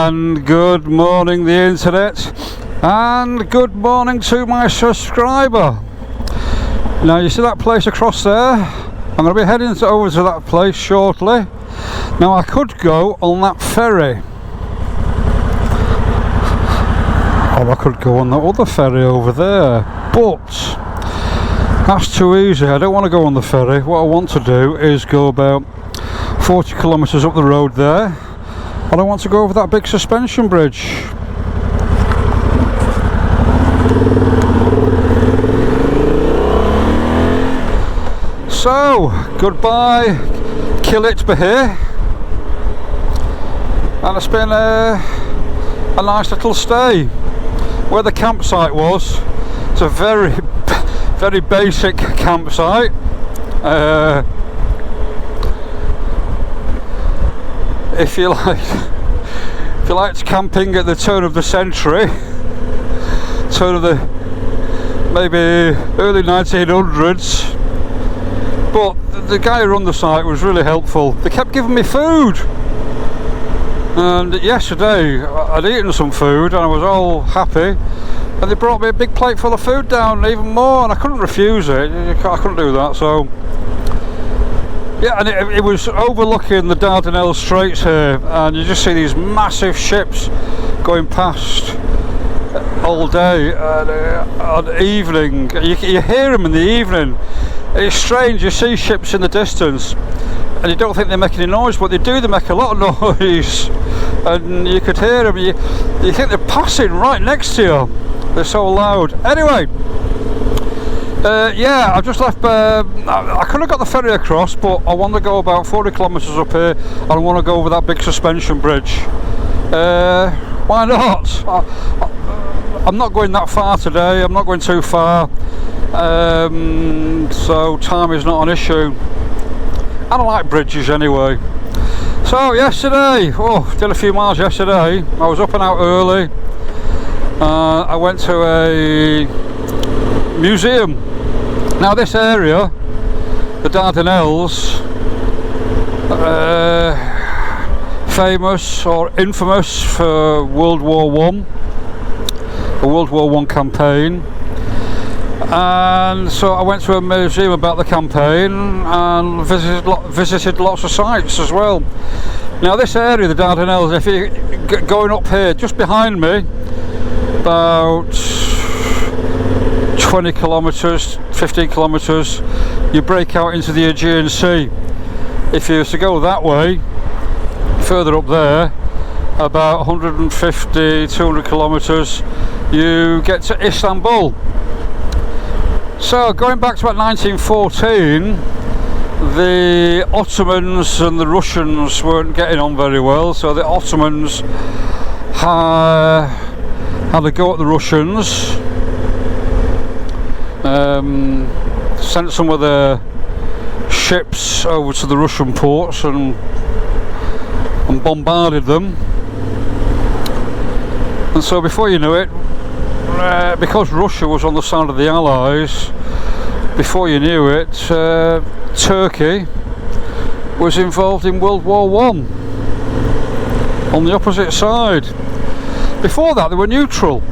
And good morning the internet, and good morning to my subscriber. Now you see that place across there? I'm going to be heading over to that place shortly. Now I could go on that ferry, or I could go on the other ferry over there, but that's too easy. I don't want to go on the ferry. What I want to do is go about 40 kilometres up the road there. I don't want to go over that big suspension bridge. So, goodbye Gallipoli, and it's been a nice little stay. Where the campsite was, it's a very basic campsite. If you liked camping at the turn of the century, turn of the maybe early 1900s, but the guy who run the site was really helpful. They kept giving me food, and yesterday I'd eaten some food and I was all happy, and they brought me a big plate full of food down, even more, and I couldn't refuse it. I couldn't do that. So yeah, and it was overlooking the Dardanelles Straits here, and you just see these massive ships going past all day, and evening. You hear them in the evening. It's strange, you see ships in the distance and you don't think they make any noise, but they do. They make a lot of noise, and you could hear them. You think they're passing right next to you. They're so loud. Anyway, yeah, I just left. I could have got the ferry across, but I want to go about 40 kilometres up here, and I want to go over that big suspension bridge. Why not? I'm not going that far today. I'm not going too far, so time is not an issue. I don't like bridges anyway. So yesterday, did a few miles yesterday. I was up and out early. I went to a museum. Now this area, the Dardanelles, famous or infamous for World War One, the World War One campaign, and so I went to a museum about the campaign and visited lots of sites as well. Now this area, the Dardanelles, if you're going up here, just behind me, about 20 kilometres, 15 kilometres, you break out into the Aegean Sea. If you were to go that way, further up there, about 150, 200 kilometres, you get to Istanbul. So going back to about 1914, the Ottomans and the Russians weren't getting on very well, so the Ottomans had a go at the Russians. Sent some of their ships over to the Russian ports and bombarded them, and so before you knew it, because Russia was on the side of the Allies, before you knew it, Turkey was involved in World War One on the opposite side. Before that they were neutral.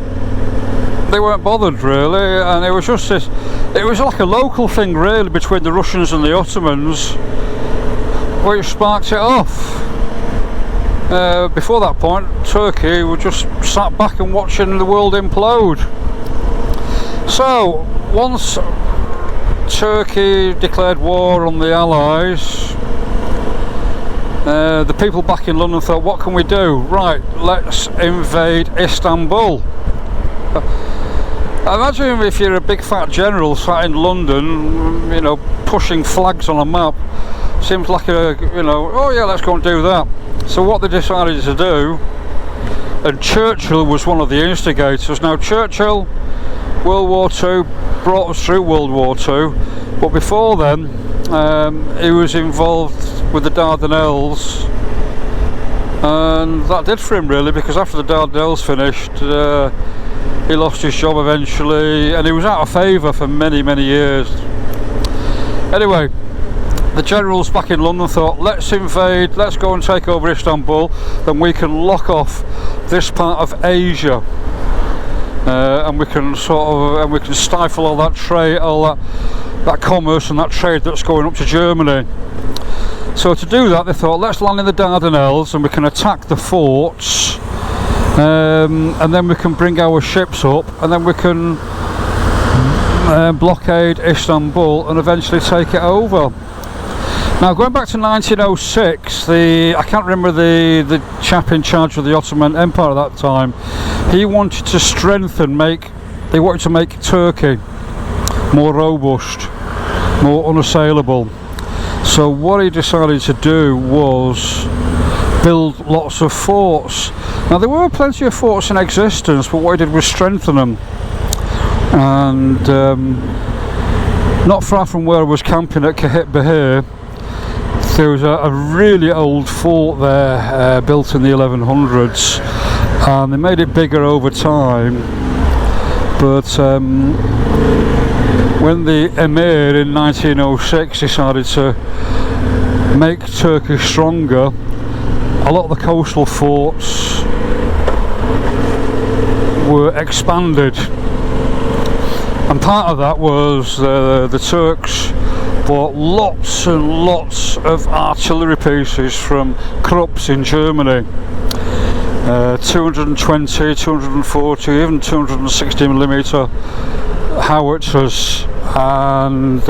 They weren't bothered really, and it was just this, it was like a local thing really between the Russians and the Ottomans, which sparked it off. Before that point, Turkey were just sat back and watching the world implode. So once Turkey declared war on the Allies, the people back in London thought, what can we do? Right, let's invade Istanbul. Imagine if you're a big fat general sat in London, you know, pushing flags on a map. Seems like a, you know, oh yeah, let's go and do that. So what they decided to do, and Churchill was one of the instigators. Now Churchill, World War II, brought us through World War II, but before then he was involved with the Dardanelles, and that did for him really, because after the Dardanelles finished, he lost his job eventually, and he was out of favour for many years. Anyway, the generals back in London thought, let's invade, let's go and take over Istanbul, then we can lock off this part of Asia, and we can stifle all that trade, all that commerce and that trade that's going up to Germany. So to do that, they thought, let's land in the Dardanelles and we can attack the forts, and then we can bring our ships up, and then we can blockade Istanbul and eventually take it over. Now, going back to 1906, I can't remember the chap in charge of the Ottoman Empire at that time. He wanted to strengthen, they wanted to make Turkey more robust, more unassailable. So what he decided to do was build lots of forts. Now, there were plenty of forts in existence, but what he did was strengthen them. And not far from where I was camping at Kahit Bahir, there was a really old fort there, built in the 1100s, and they made it bigger over time. But when the Emir in 1906 decided to make Turkey stronger, a lot of the coastal forts were expanded, and part of that was the Turks bought lots and lots of artillery pieces from Krupps in Germany, 220, 240, even 260mm howitzers, and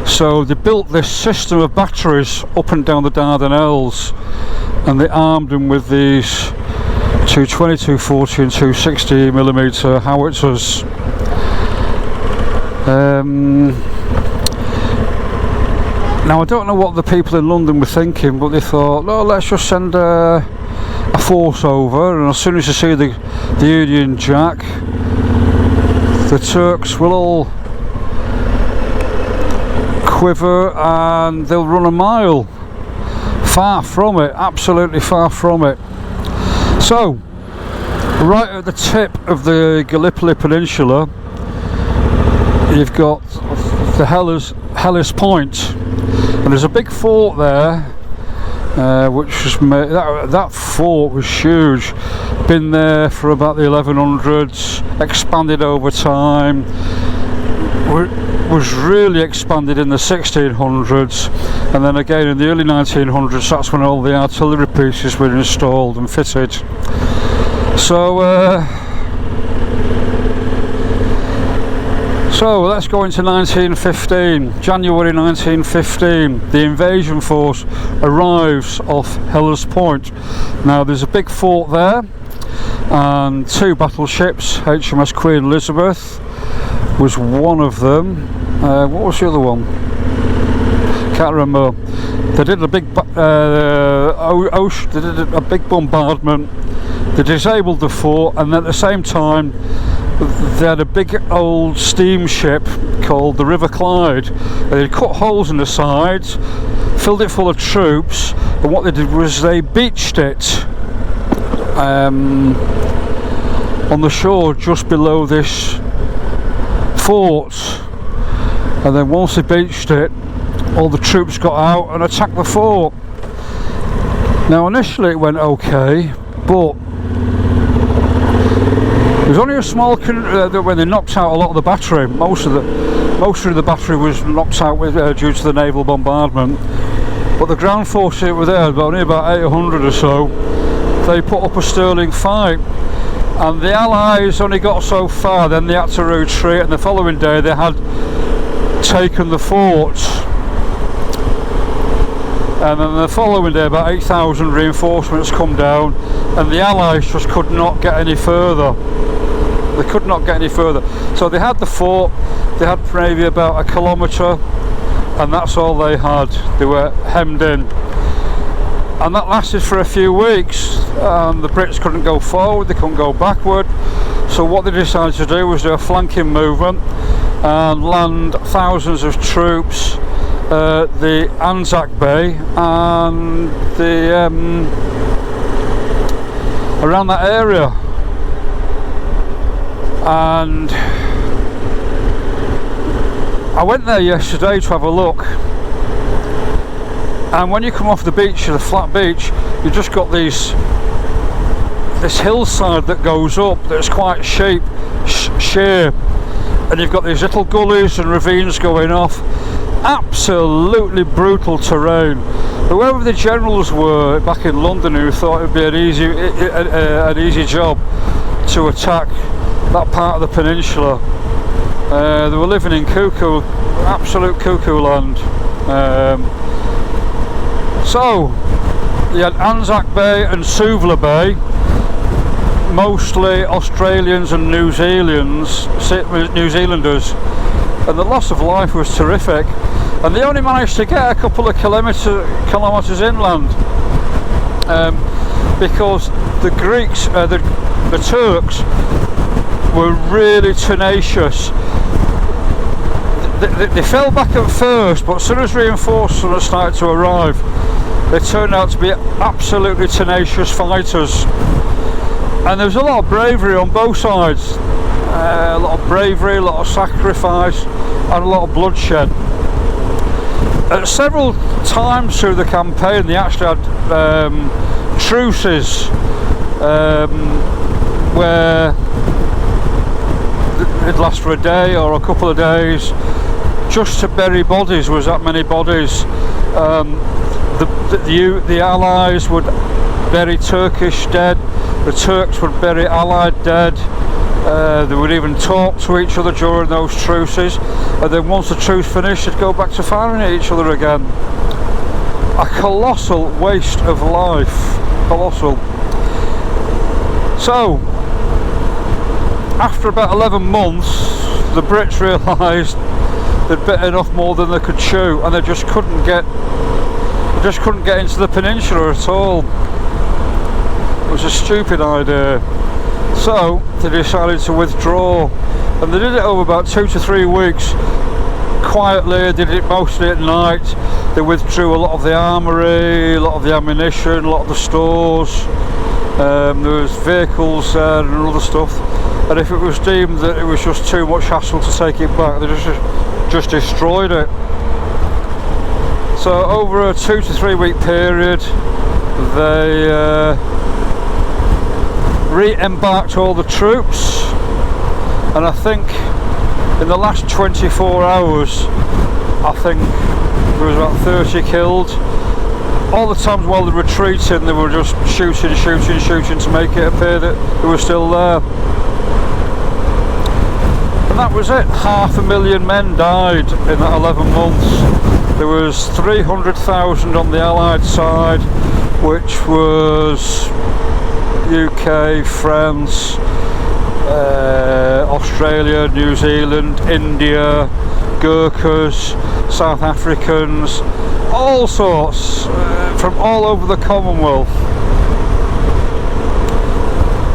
so they built this system of batteries up and down the Dardanelles, and they armed them with these 220, 240 and 260mm howitzers. Now, I don't know what the people in London were thinking, but they thought, no, let's just send a force over, and as soon as you see the Union Jack, the Turks will all quiver and they'll run a mile. Far from it, absolutely far from it. So, right at the tip of the Gallipoli Peninsula, you've got the Helles Point, and there's a big fort there, which was made, that fort was huge, been there for about the 1100s, expanded over time, was really expanded in the 1600s, and then again in the early 1900s, that's when all the artillery pieces were installed and fitted. So let's go into 1915, January 1915. The invasion force arrives off Helles Point. Now, there's a big fort there and two battleships. HMS Queen Elizabeth was one of them. What was the other one? Can't remember. They did a big bombardment. They disabled the fort, and at the same time they had a big old steamship called the River Clyde. They cut holes in the sides, filled it full of troops, and what they did was they beached it on the shore just below this fort. And then once they beached it, all the troops got out and attacked the fort. Now, initially it went okay, but there's only a small when they knocked out a lot of the battery. Most of the battery was knocked out due to the naval bombardment. But the ground forces that were there, only about 800 or so, they put up a sterling fight. And the Allies only got so far, then they had to retreat, and the following day they had taken the fort. And then the following day about 8,000 reinforcements come down, and the Allies just could not get any further. They could not get any further. So they had the fort, they had maybe about a kilometre, and that's all they had. They were hemmed in. And that lasted for a few weeks. The Brits couldn't go forward, they couldn't go backward. So what they decided to do was do a flanking movement and land thousands of troops the Anzac Bay and the around that area. And I went there yesterday to have a look, And when you come off the beach, the flat beach, you've just got this hillside that goes up that's quite sheer, and you've got these little gullies and ravines going off. Absolutely brutal terrain. Whoever the generals were back in London who thought it would be an easy job to attack that part of the peninsula, they were living in absolute cuckoo land. So you had Anzac Bay and Suvla Bay, mostly Australians and New Zealanders, and the loss of life was terrific. And they only managed to get a couple of kilometres inland, because the Greeks, the Turks, were really tenacious. They fell back at first, but as soon as reinforcements started to arrive, they turned out to be absolutely tenacious fighters. And there was a lot of bravery on both sides, a lot of bravery, a lot of sacrifice, and a lot of bloodshed. At several times through the campaign, they actually had truces where it'd last for a day or a couple of days, just to bury bodies. Was that many bodies? The Allies would bury Turkish dead, the Turks would bury Allied dead. They would even talk to each other during those truces, and then once the truce finished, they'd go back to firing at each other again. A colossal waste of life, colossal. So, after about 11 months, the Brits realised they'd bitten off more than they could chew, and they just couldn't get into the peninsula at all. It was a stupid idea. So they decided to withdraw, and they did it over about 2 to 3 weeks. Quietly, they did it mostly at night. They withdrew a lot of the armoury, a lot of the ammunition, a lot of the stores. There was vehicles there and other stuff. And if it was deemed that it was just too much hassle to take it back, they just destroyed it. So over a 2 to 3 week period, they re-embarked all the troops, and I think in the last 24 hours I think there was about 30 killed. All the times while they were retreating, they were just shooting to make it appear that they were still there. And that was it. 500,000 men died in that 11 months. There was 300,000 on the Allied side, which was UK, France, Australia, New Zealand, India, Gurkhas, South Africans, all sorts, from all over the Commonwealth.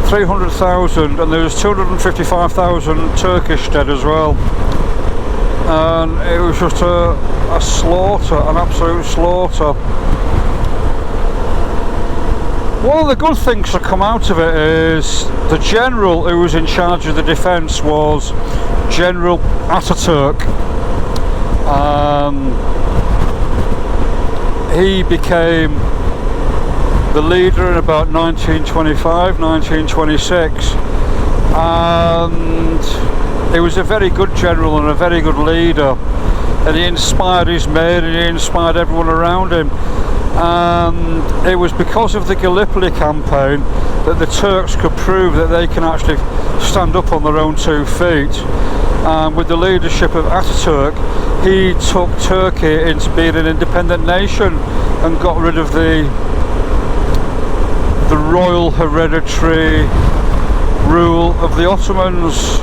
300,000, and there was 255,000 Turkish dead as well. And it was just a slaughter, an absolute slaughter. One of the good things to come out of it is the general who was in charge of the defence was General Ataturk. He became the leader in about 1925, 1926, and he was a very good general and a very good leader, and he inspired his men and he inspired everyone around him. And it was because of the Gallipoli campaign that the Turks could prove that they can actually stand up on their own 2 feet. And with the leadership of Ataturk, he took Turkey into being an independent nation and got rid of the royal hereditary rule of the Ottomans.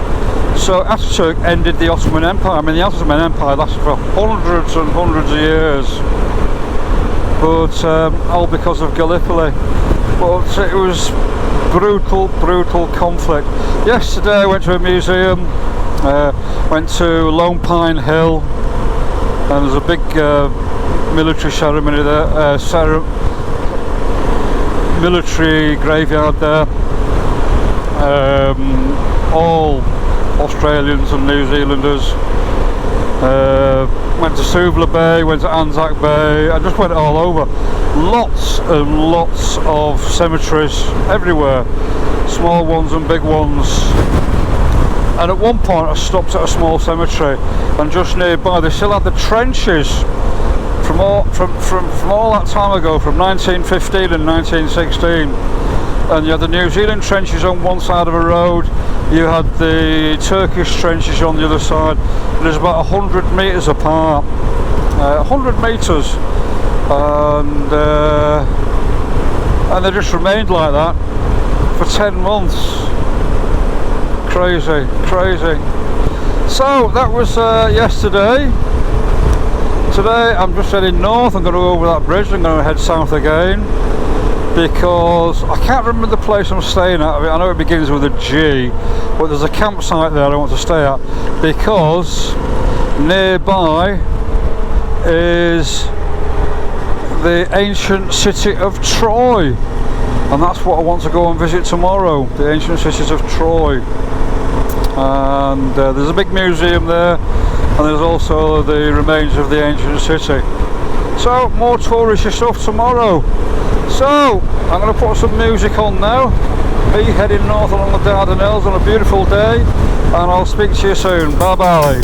So Ataturk ended the Ottoman Empire. I mean, the Ottoman Empire lasted for hundreds and hundreds of years, but all because of Gallipoli. But it was brutal conflict. Yesterday I went to a museum, went to Lone Pine Hill, and there's a big military ceremony there, military graveyard there. All Australians and New Zealanders, Went to Suvla Bay, went to Anzac Bay, I just went all over. Lots and lots of cemeteries everywhere, small ones and big ones. And at one point I stopped at a small cemetery, and just nearby they still had the trenches from all that time ago, from 1915 and 1916. And you had the New Zealand trenches on one side of a road, you had the Turkish trenches on the other side, and there's about 100 metres apart, 100 metres, and they just remained like that for 10 months. Crazy, crazy. So that was yesterday. Today I'm just heading north. I'm going to go over that bridge. I'm going to head south again, because I can't remember the place I'm staying at. I know it begins with a G, but there's a campsite there I want to stay at, because nearby is the ancient city of Troy, and that's what I want to go and visit tomorrow, the ancient cities of Troy. And there's a big museum there, and there's also the remains of the ancient city. So more touristy stuff tomorrow. So I'm going to put some music on now, me heading north along the Dardanelles on a beautiful day, and I'll speak to you soon. Bye bye.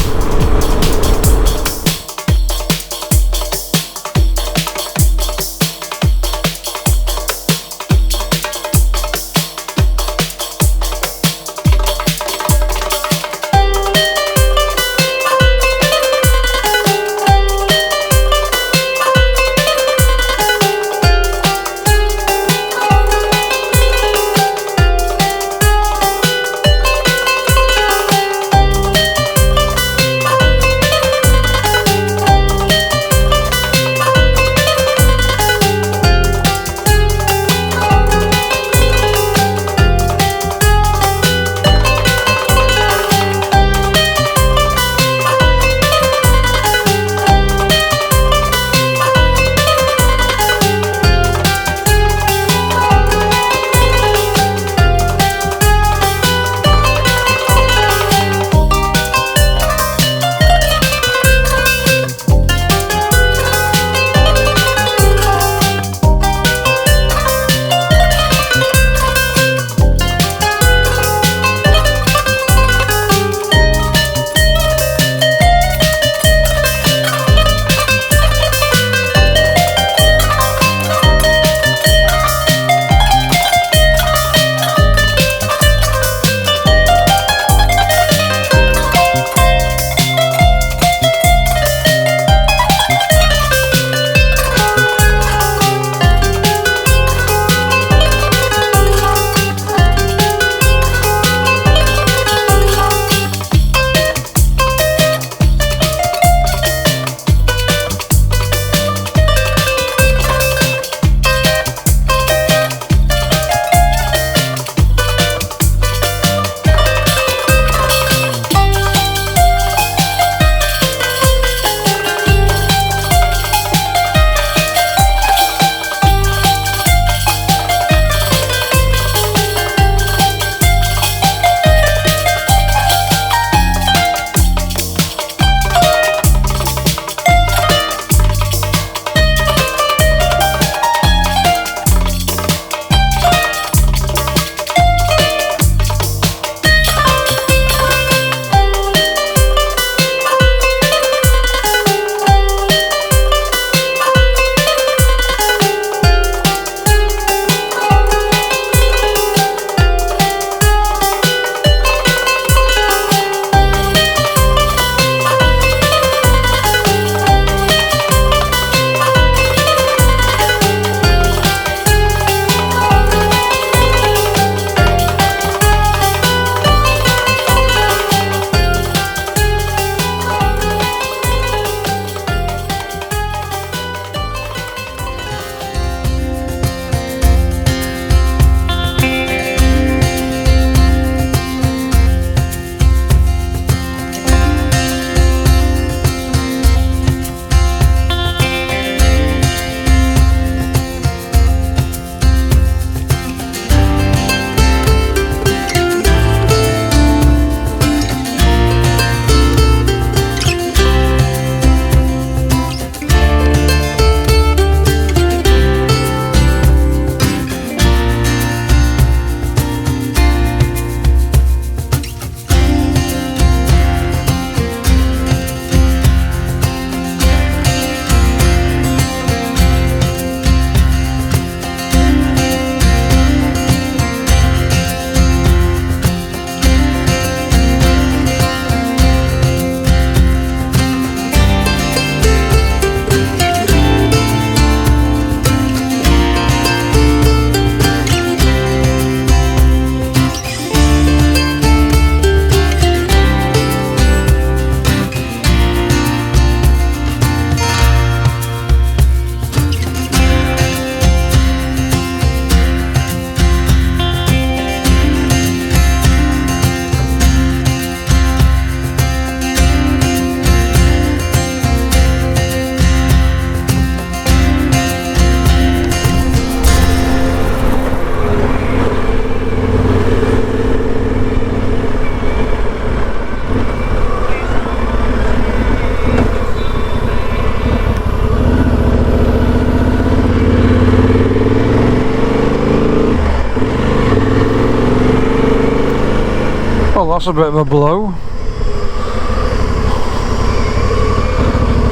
that's a bit of a blow.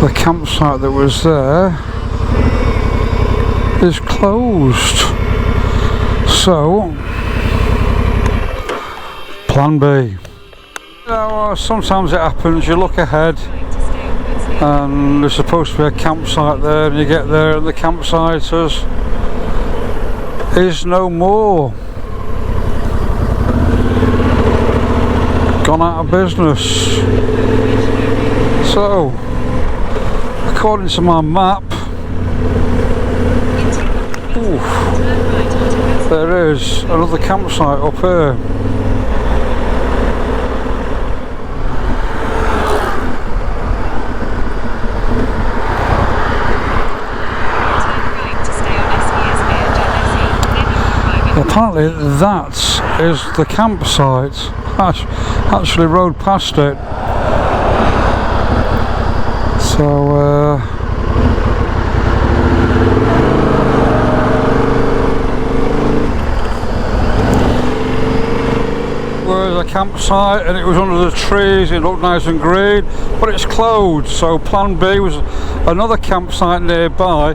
The campsite that was there is closed. So, plan B. You know, sometimes it happens, you look ahead and there's supposed to be a campsite there, and you get there and the campsite is no more. Gone out of business. So, according to my map, there is another campsite up here. Apparently that is the campsite. I actually rode past it. So where's a campsite, and it was under the trees, it looked nice and green, but it's closed. So plan B was another campsite nearby,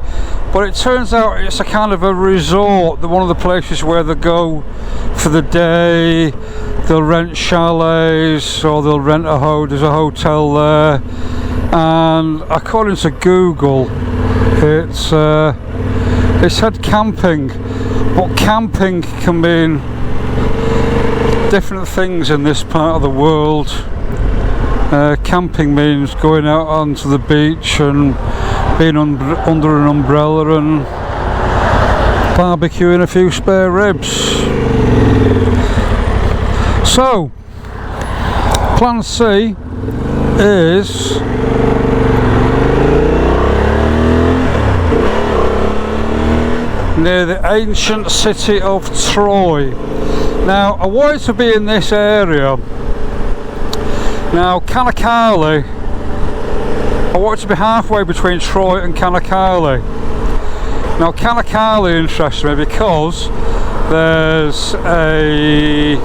but it turns out it's a kind of a resort, one of the places where they go for the day. They'll rent chalets, or they'll rent there's a hotel there, and according to Google it said camping, but camping can mean different things in this part of the world. Camping means going out onto the beach and being under an umbrella and barbecuing a few spare ribs. So, plan C is near the ancient city of Troy. Now, I wanted to be in this area. Now, Kanakali, I wanted to be halfway between Troy and Kanakali. Now, Kanakali interests me because there's a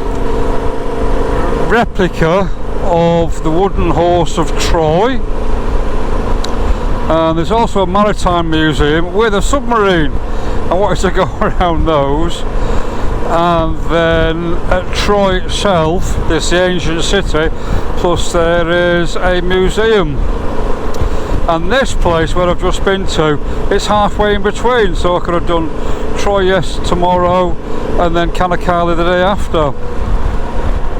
replica of the wooden horse of Troy, and there's also a maritime museum with a submarine. I wanted to go around those, and then at Troy itself there's the ancient city, plus there is a museum, and this place where I've just been to, it's halfway in between, so I could have done Troy tomorrow and then Kanakali the day after.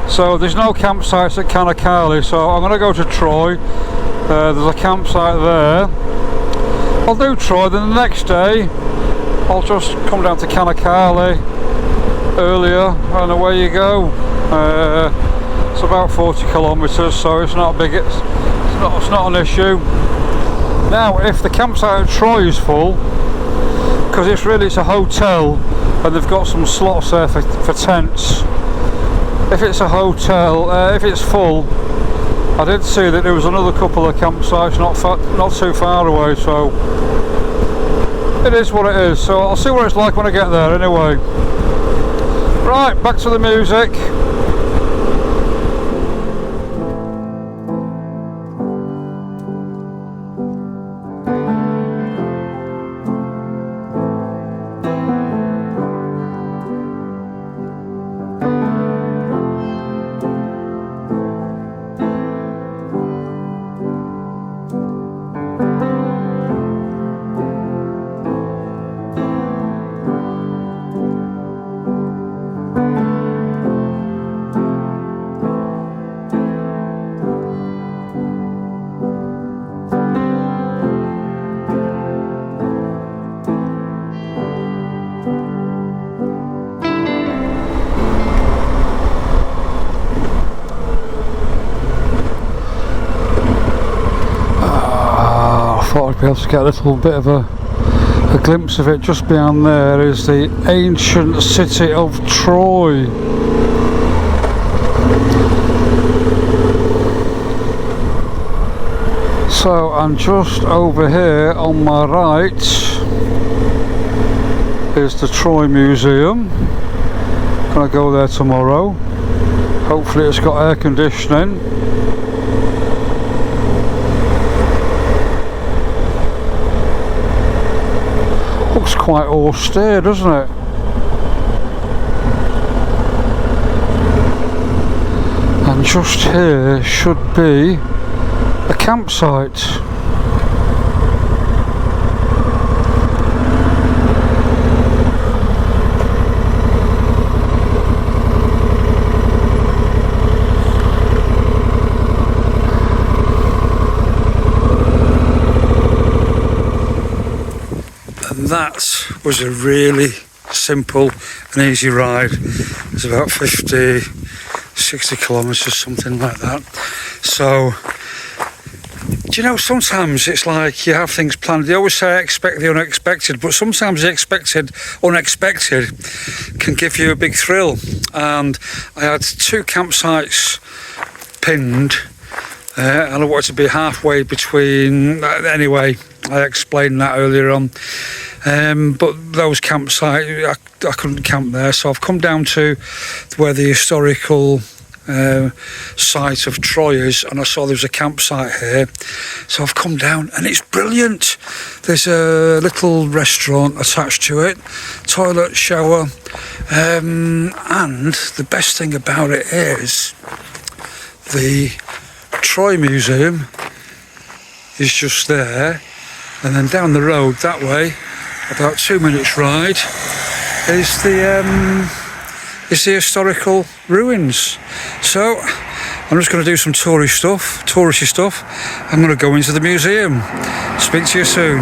So there's no campsites at Kanakali, so I'm going to go to Troy. There's a campsite there. I'll do Troy, then the next day I'll just come down to Kanakali earlier, and away you go. It's about 40 kilometres, so it's not big. It's not an issue. Now, if the campsite at Troy is full, because it's a hotel, and they've got some slots there for tents. If it's a hotel, if it's full, I did see that there was another couple of campsites not too far away, so it is what it is. So I'll see what it's like when I get there anyway. Right, back to the music. I'd be able to get a little bit of a glimpse of it. Just beyond there is the ancient city of Troy. So I'm just over here on my right is the Troy Museum. Gonna go there tomorrow. Hopefully it's got air conditioning. Looks quite austere, doesn't it? And just here should be a campsite. And that was a really simple and easy ride. It's about 50, 60 kilometres, something like that. So, do you know, sometimes it's like you have things planned. They always say expect the unexpected, but sometimes the unexpected can give you a big thrill. And I had 2 campsites pinned, and I wanted to be halfway between. Anyway, I explained that earlier on. But those campsites, I couldn't camp there, so I've come down to where the historical site of Troy is, and I saw there was a campsite here, so I've come down and it's brilliant. There's a little restaurant attached to it, toilet, shower, and the best thing about it is the Troy Museum is just there, and then down the road that way, about 2 minutes ride, is the historical ruins. So I'm just going to do some touristy stuff. I'm going to go into the museum. Speak to you soon.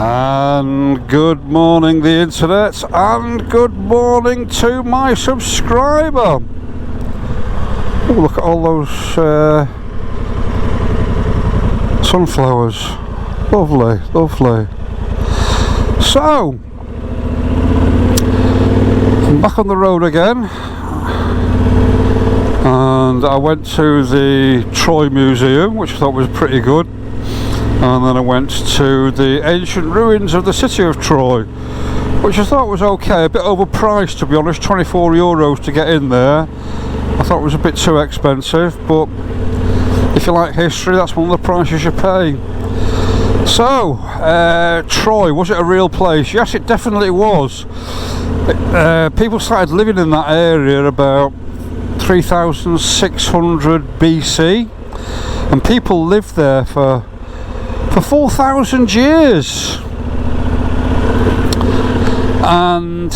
And good morning the internet, and good morning to my subscriber. Oh, look at all those sunflowers. Lovely, lovely. So, I'm back on the road again, and I went to the Troy Museum, which I thought was pretty good. And then I went to the ancient ruins of the city of Troy, which I thought was okay, a bit overpriced to be honest, €24 to get in there. I thought it was a bit too expensive, but if you like history, that's one of the prices you pay. So, Troy, was it a real place? Yes, it definitely was. People started living in that area about 3600 BC, and people lived there for 4,000 years, and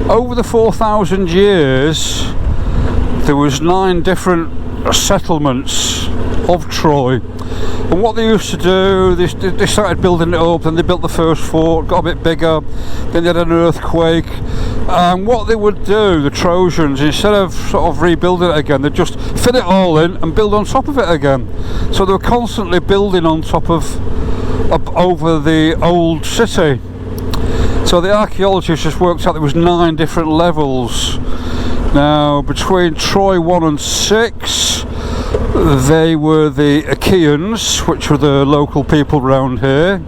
over the 4,000 years there was 9 different settlements of Troy. And what they used to do, they started building it up, then they built the first fort, got a bit bigger, then they had an earthquake, and what they would do, the Trojans, instead of sort of rebuilding it again, they'd just fill it all in and build on top of it again. So they were constantly building on top of, over the old city. So the archaeologists just worked out there was 9 different levels. Now, between Troy 1 and 6, they were the Achaeans, which were the local people around here.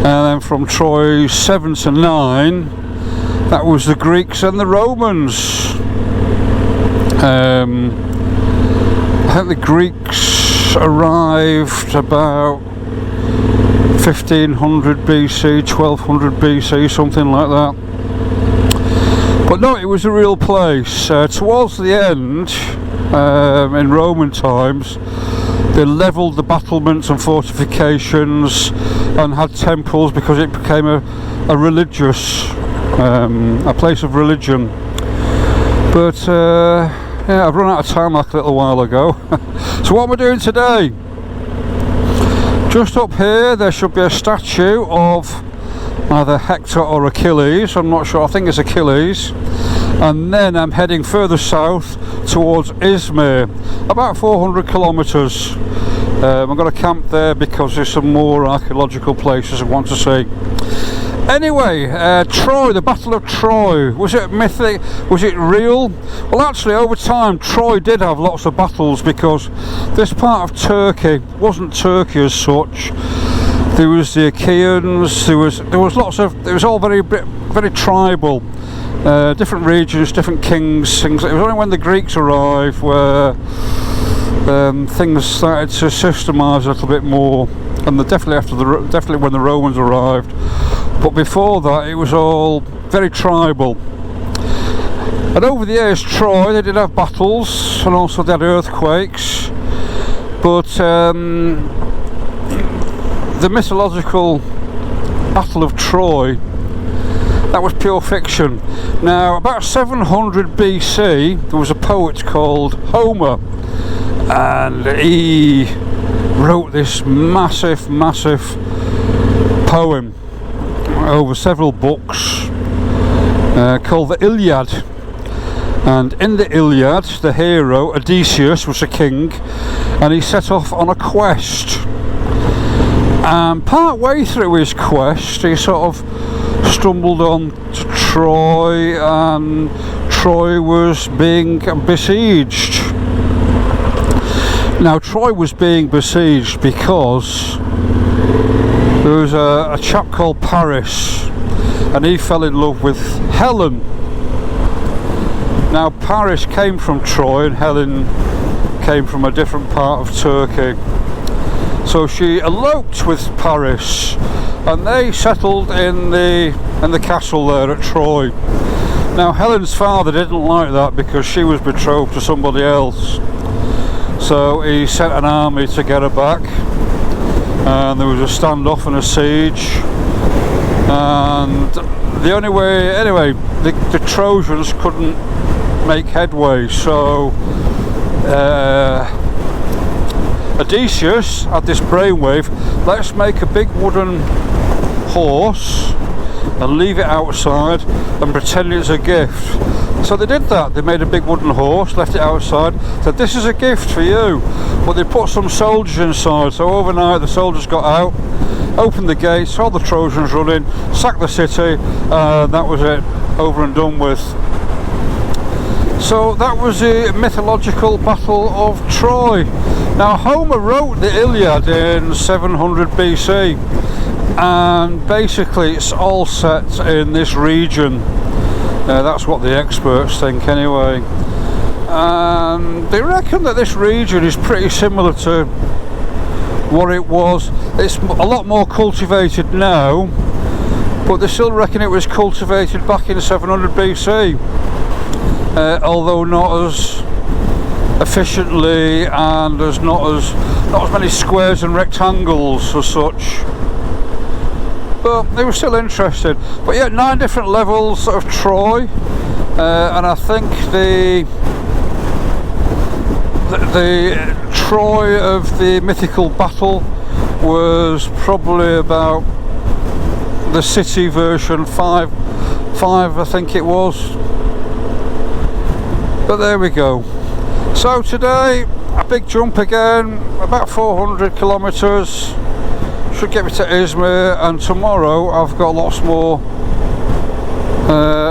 And then from Troy 7 to 9, that was the Greeks and the Romans. I think the Greeks arrived about 1500 BC, 1200 BC, something like that. But no, it was a real place. Towards the end, in Roman times, they levelled the battlements and fortifications and had temples because it became a religious, a place of religion. But yeah, I've run out of time like a little while ago. So what am I doing today? Just up here there should be a statue of either Hector or Achilles, I'm not sure, I think it's Achilles. And then I'm heading further south towards Izmir, about 400 kilometres. I'm going to camp there because there's some more archaeological places I want to see. Anyway, Troy, the Battle of Troy, was it mythic? Was it real? Well, actually, over time, Troy did have lots of battles because this part of Turkey wasn't Turkey as such. There was the Achaeans. There was lots of. It was all very tribal. Different regions, different kings. Things. It was only when the Greeks arrived where things started to systemise a little bit more, and definitely when the Romans arrived. But before that, it was all very tribal. And over the years, Troy, they did have battles, and also they had earthquakes. But the mythological Battle of Troy, that was pure fiction. Now, about 700 BC, there was a poet called Homer, and he wrote this massive poem over several books called the Iliad. And in the Iliad, the hero Odysseus was a king, and he set off on a quest. And part way through his quest, he sort of stumbled on to Troy, and Troy was being besieged. Now, Troy was being besieged because there was a chap called Paris, and he fell in love with Helen. Now, Paris came from Troy, and Helen came from a different part of Turkey. So she eloped with Paris, and they settled in the castle there at Troy. Now, Helen's father didn't like that because she was betrothed to somebody else. So he sent an army to get her back, and there was a standoff and a siege. And the only way, anyway, the Trojans couldn't make headway, so Odysseus had this brainwave, let's make a big wooden horse and leave it outside and pretend it's a gift. So they did that. They made a big wooden horse, left it outside, said this is a gift for you. But they put some soldiers inside, so overnight the soldiers got out, opened the gates, saw the Trojans running, sacked the city, and that was it, over and done with. So that was the mythological Battle of Troy. Now Homer wrote the Iliad in 700 BC, and basically it's all set in this region. That's what the experts think anyway. And they reckon that this region is pretty similar to what it was. It's a lot more cultivated now, but they still reckon it was cultivated back in 700 BC. Although not as efficiently, and there's not as many squares and rectangles as such. But they were still interested. But yeah, 9 different levels of Troy, and I think the Troy of the mythical battle was probably about the city version 5 I think it was. But there we go. So today a big jump again, about 400 kilometers. Should get me to Izmir, and tomorrow I've got lots more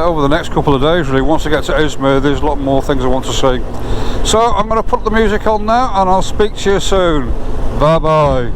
over the next couple of days really. Once I get to Izmir there's a lot more things I want to see. So I'm going to put the music on now and I'll speak to you soon. Bye bye.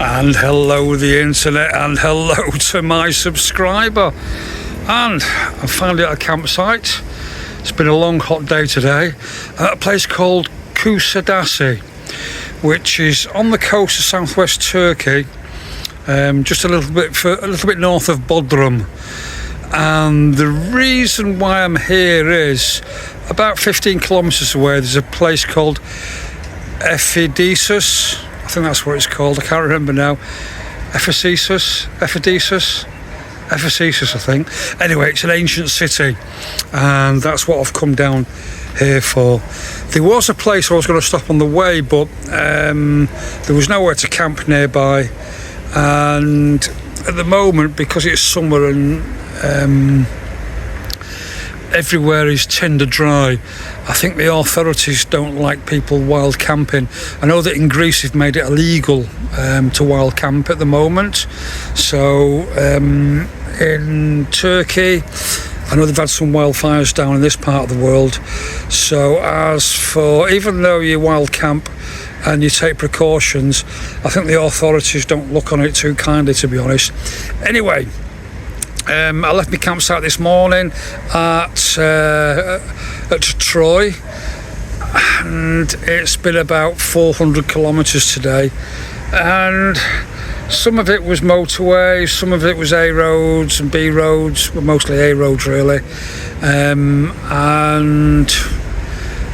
And hello the internet, and hello to my subscriber. And I'm finally at a campsite. It's been a long hot day today at a place called Kusadasi, which is on the coast of southwest Turkey, just a little bit north of Bodrum. And the reason why I'm here is about 15 kilometers away there's a place called E11. I think that's what it's called. I can't remember now. Ephesus, I think. Anyway, it's an ancient city, and that's what I've come down here for. There was a place I was going to stop on the way, but there was nowhere to camp nearby. And at the moment, because it's summer and everywhere is tinder dry, I think the authorities don't like people wild camping. I know that in Greece they've made it illegal to wild camp at the moment. So in Turkey, I know they've had some wildfires down in this part of the world. So as for, even though you wild camp and you take precautions, I think the authorities don't look on it too kindly, to be honest. Anyway, I left my campsite this morning at Troy, and it's been about 400 kilometres today, and some of it was motorway, some of it was A roads and B roads, but mostly A roads really, and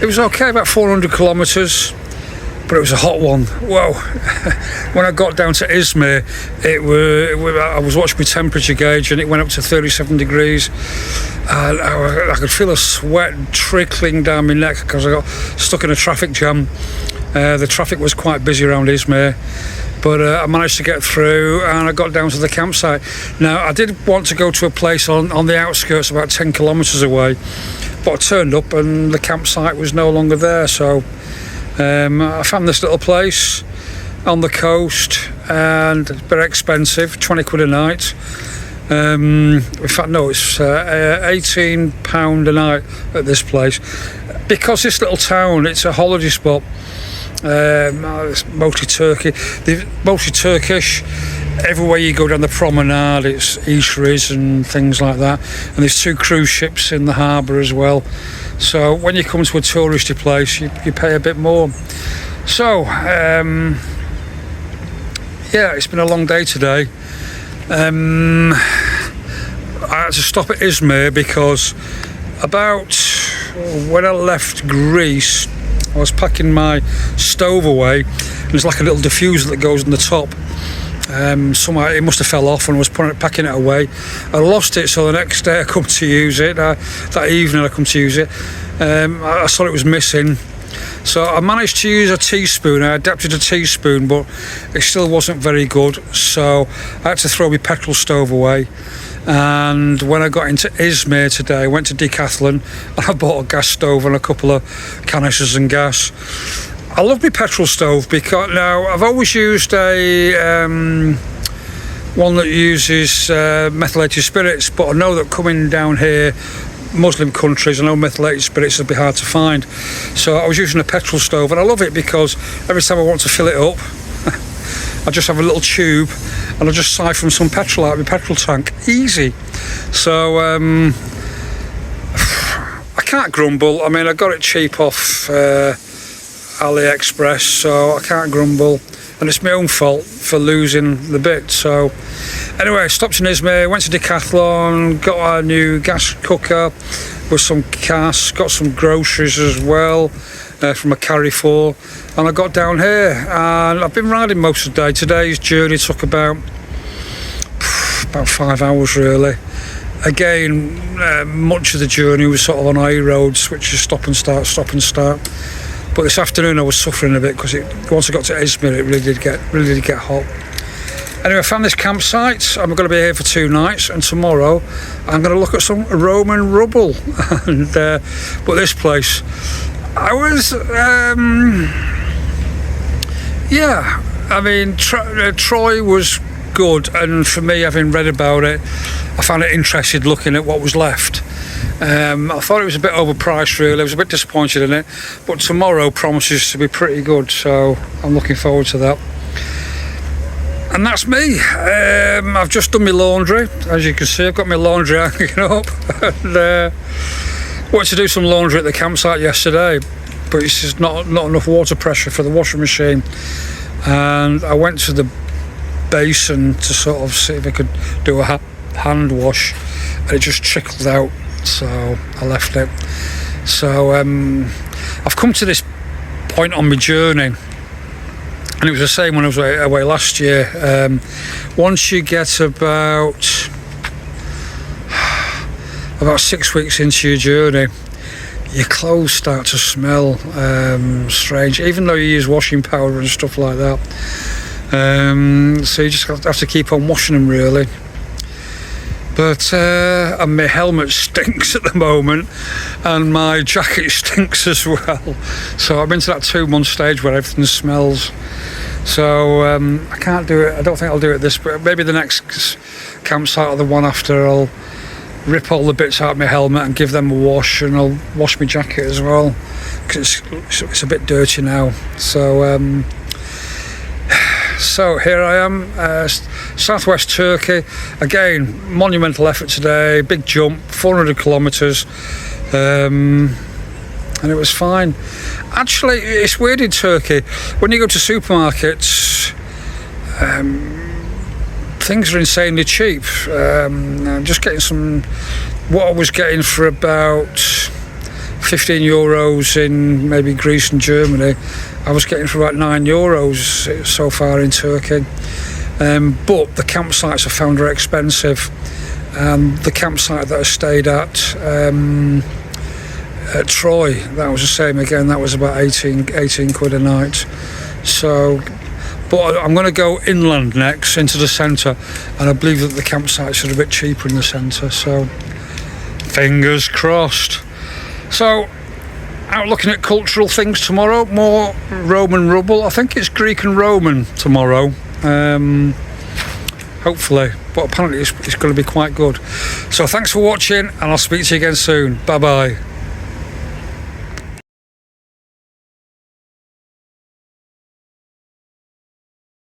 it was okay, about 400 kilometres. But it was a hot one. Whoa. When I got down to Izmir, I was watching my temperature gauge and it went up to 37 degrees. And I could feel a sweat trickling down my neck because I got stuck in a traffic jam. The traffic was quite busy around Izmir, but I managed to get through and I got down to the campsite. Now, I did want to go to a place on the outskirts about 10 kilometres away, but I turned up and the campsite was no longer there, so I found this little place on the coast, and it's very expensive, 20 quid a night. In fact, no, it's £18 a night at this place. Because this little town, it's a holiday spot. It's mostly mostly Turkish. Everywhere you go down the promenade, it's eateries and things like that. And there's 2 cruise ships in the harbour as well. So when you come to a touristy place, you pay a bit more. So, yeah, it's been a long day today. I had to stop at Izmir because when I left Greece, I was packing my stove away, and there's like a little diffuser that goes on the top. Somehow it must have fell off and I was packing it away. I lost it, so the next day I come to use it. That evening I come to use it. I saw it was missing, so I managed to use a teaspoon. I adapted a teaspoon, but it still wasn't very good, so I had to throw my petrol stove away. And when I got into Izmir today, I went to Decathlon and I bought a gas stove and a couple of canisters and gas. I love my petrol stove because now I've always used a one that uses methylated spirits, but I know that coming down here, Muslim countries, I know methylated spirits will be hard to find. So I was using a petrol stove, and I love it because every time I want to fill it up, I just have a little tube and I just siphon some petrol out of my petrol tank. Easy. So I can't grumble. I mean, I got it cheap off AliExpress, so I can't grumble, and it's my own fault for losing the bit. So anyway, I stopped in Izmir, went to Decathlon, got a new gas cooker with some gas, got some groceries as well from a Carrefour, and I got down here and I've been riding most of the day. Today's journey took about 5 hours really. Again, much of the journey was sort of on A roads, which is stop and start. But this afternoon I was suffering a bit because once I got to Izmir, it really did get hot. Anyway, I found this campsite. I'm going to be here for 2 nights, and tomorrow I'm going to look at some Roman rubble. And but this place, I was, yeah. I mean, Troy was good, and for me, having read about it, I found it interesting looking at what was left. I thought it was a bit overpriced really. I was a bit disappointed in it, but tomorrow promises to be pretty good, so I'm looking forward to that. And that's me. I've just done my laundry. As you can see, I've got my laundry hanging up. And wanted to do some laundry at the campsite yesterday, but it's just not enough water pressure for the washing machine. And I went to the basin to sort of see if I could do a hand wash, and it just trickled out, so I left it. So I've come to this point on my journey, and it was the same when I was away last year. Once you get about 6 weeks into your journey, your clothes start to smell strange, even though you use washing powder and stuff like that. So you just have to keep on washing them, really. But and my helmet stinks at the moment, and my jacket stinks as well. So I'm into that 2-month stage where everything smells. So I can't do it. I don't think I'll do it this, but maybe the next campsite or the one after, I'll rip all the bits out of my helmet and give them a wash, and I'll wash my jacket as well, because it's a bit dirty now. So here I am, southwest Turkey. Again, monumental effort today, big jump, 400 kilometres, and it was fine. Actually, it's weird in Turkey, when you go to supermarkets, things are insanely cheap. I'm just getting what I was getting for about 15 euros in maybe Greece and Germany, I was getting for about €9 so far in Turkey. But the campsites I found are expensive. The campsite that I stayed at Troy, that was the same again, that was about 18 quid a night. So, but I'm going to go inland next into the centre, and I believe that the campsites are a bit cheaper in the centre, so fingers crossed. So out looking at cultural things tomorrow, more Roman rubble. I think it's Greek and Roman tomorrow, hopefully, but apparently it's going to be quite good. So thanks for watching, and I'll speak to you again soon. Bye bye.